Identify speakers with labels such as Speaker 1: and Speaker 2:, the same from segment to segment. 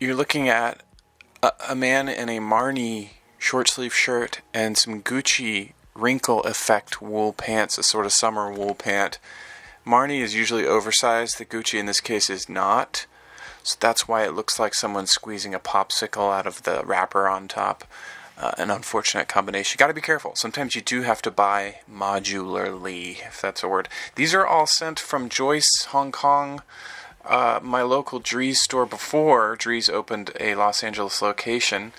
Speaker 1: You're looking at a man in a Marni short sleeve shirt and some Gucci wrinkle effect wool pants, a sort of summer wool pant. Marni is usually oversized. The Gucci in this case is not. So that's why it looks like someone's squeezing a popsicle out of the wrapper on top. An unfortunate combination. Got to be careful. Sometimes you do have to buy modularly, if that's a word. These are all sent from Joyce, Hong Kong. My local Dries store before Dries opened a Los Angeles location.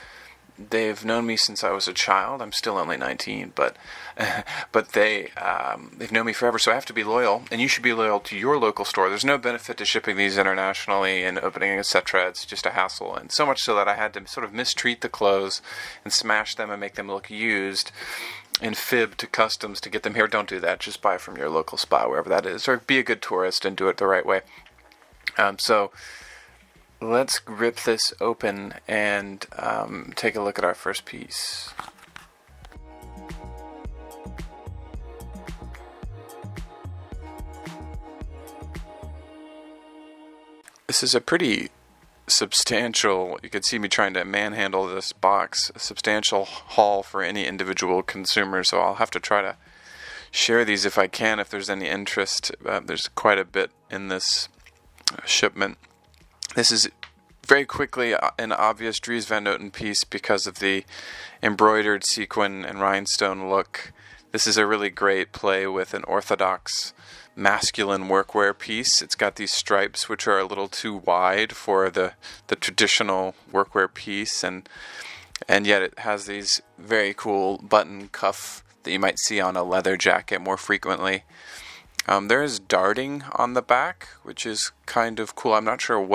Speaker 1: They've known me since I was a child. I'm still only 19, but they've known me forever, so I have to be loyal, and you should be loyal to your local store. There's no benefit to shipping these internationally and opening, etc. It's just a hassle, and so much so that I had to sort of mistreat the clothes and smash them and make them look used and fib to customs to get them here. Don't do that. Just buy from your local spa, wherever that is, or be a good tourist and do it the right way. So let's rip this open and take a look at our first piece. This is a pretty substantial, you can see me trying to manhandle this box, a substantial haul for any individual consumer, so I'll have to try to share these if I can, if there's any interest. There's quite a bit in this shipment. This is very quickly an obvious Dries van Noten piece because of the embroidered sequin and rhinestone look. This is a really great play with an orthodox masculine workwear piece. It's got these stripes which are a little too wide for the traditional workwear piece, and yet it has these very cool button cuff that you might see on a leather jacket more frequently. There is darting on the back, which is kind of cool. I'm not sure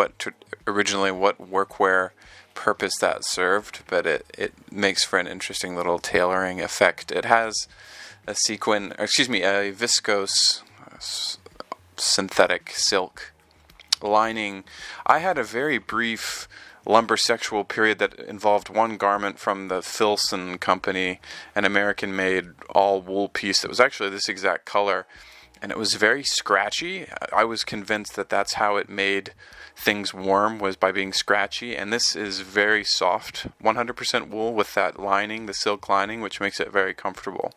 Speaker 1: originally what workwear purpose that served, but it makes for an interesting little tailoring effect. It has a viscose synthetic silk lining. I had a very brief lumbersexual period that involved one garment from the Filson company, an American-made all-wool piece that was actually this exact color. And it was very scratchy. I was convinced that that's how it made things warm, was by being scratchy. And this is very soft, 100% wool with that lining, the silk lining, which makes it very comfortable.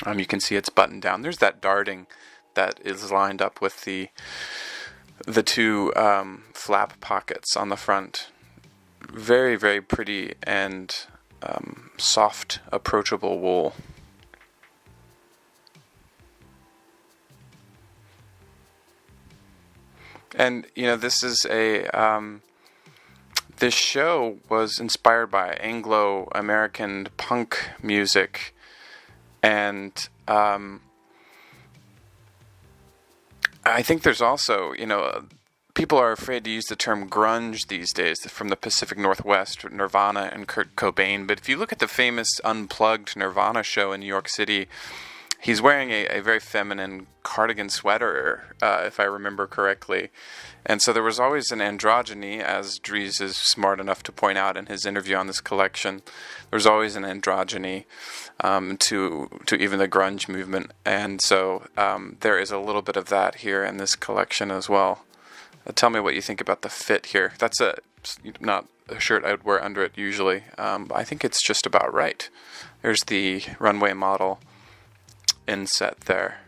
Speaker 1: You can see it's buttoned down. There's that darting that is lined up with the two flap pockets on the front. Very, very pretty and soft, approachable wool. And, this is this show was inspired by Anglo-American punk music, and I think there's also, people are afraid to use the term grunge these days from the Pacific Northwest, Nirvana and Kurt Cobain, but if you look at the famous Unplugged Nirvana show in New York City, he's wearing a very feminine cardigan sweater, if I remember correctly. And so there was always an androgyny, as Dries is smart enough to point out in his interview on this collection. There's always an androgyny to even the grunge movement. And so there is a little bit of that here in this collection as well. Tell me what you think about the fit here. That's not a shirt I would wear under it usually. I think it's just about right. There's the runway model inset there.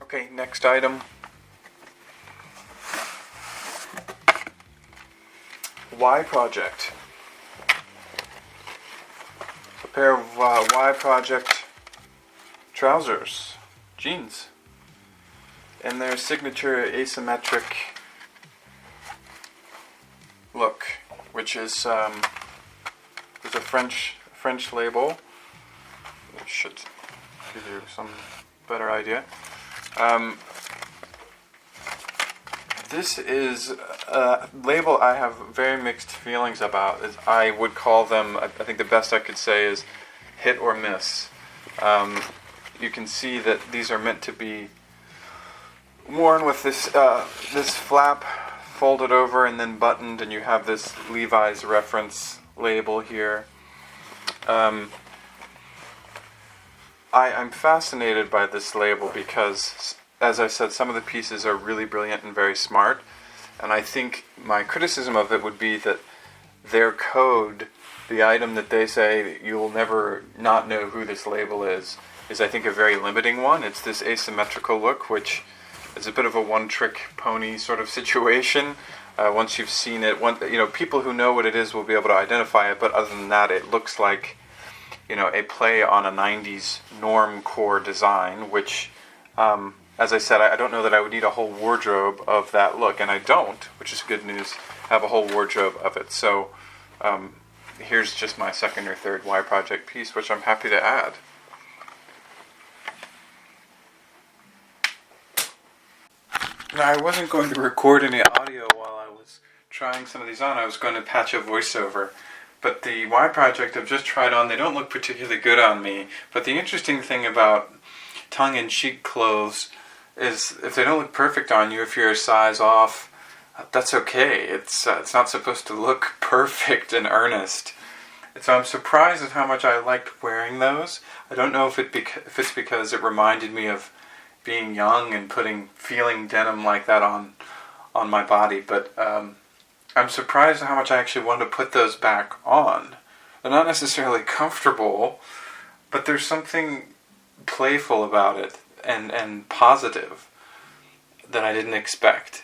Speaker 1: Okay, next item. Y Project. A pair of Y Project trousers, jeans, and their signature asymmetric look, which is there's a French label, which should give you some better idea. This is a label I have very mixed feelings about. I would call them, I think the best I could say is hit or miss. You can see that these are meant to be worn with this flap folded over and then buttoned, and you have this Levi's reference label here. I'm fascinated by this label because, as I said, some of the pieces are really brilliant and very smart, and I think my criticism of it would be that their code, the item that they say you will never not know who this label is I think a very limiting one. It's this asymmetrical look, which is a bit of a one-trick pony sort of situation. Once you've seen it, people who know what it is will be able to identify it, but other than that, it looks like a play on a 90s norm-core design, which, as I said, I don't know that I would need a whole wardrobe of that look, and I don't, which is good news, have a whole wardrobe of it. So here's just my second or third Y Project piece, which I'm happy to add. Now, I wasn't going to record any audio while I was trying some of these on. I was going to patch a voiceover. But the Y Project I've just tried on, they don't look particularly good on me. But the interesting thing about tongue-in-cheek clothes is if they don't look perfect on you, if you're a size off, that's okay. It's not supposed to look perfect and earnest. So I'm surprised at how much I liked wearing those. I don't know if it's because it reminded me of being young and feeling denim like that on my body, but I'm surprised at how much I actually wanted to put those back on. They're not necessarily comfortable, but there's something playful about it and positive that I didn't expect.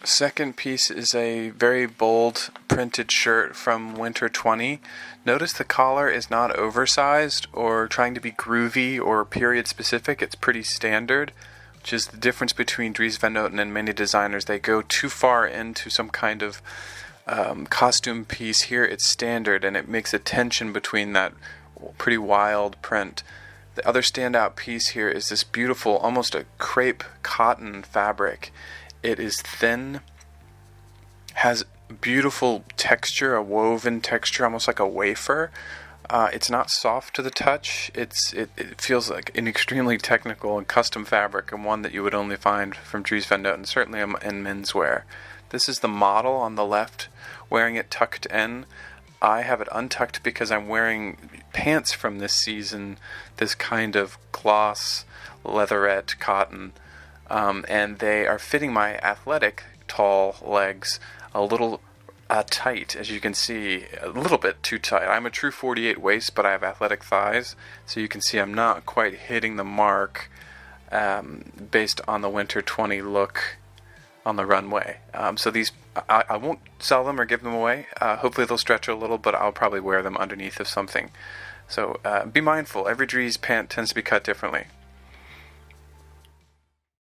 Speaker 1: Second piece is a very bold printed shirt from Winter 20. Notice the collar is not oversized or trying to be groovy or period specific. It's pretty standard, which is the difference between Dries van Noten and many designers. They go too far into some kind of costume piece. Here it's standard, and it makes a tension between that pretty wild print. The other standout piece here is this beautiful, almost a crepe cotton fabric. It is thin, has beautiful texture, a woven texture, almost like a wafer. It's not soft to the touch. It feels like an extremely technical and custom fabric, and one that you would only find from Dries van Noten, certainly in menswear. This is the model on the left, wearing it tucked in. I have it untucked because I'm wearing pants from this season, this kind of gloss leatherette cotton. And they are fitting my athletic tall legs a little tight, as you can see, a little bit too tight. I'm a true 48 waist, but I have athletic thighs, so you can see I'm not quite hitting the mark based on the Winter 20 look on the runway. So these, I won't sell them or give them away. Hopefully they'll stretch a little, but I'll probably wear them underneath of something. So be mindful, every Dries pant tends to be cut differently.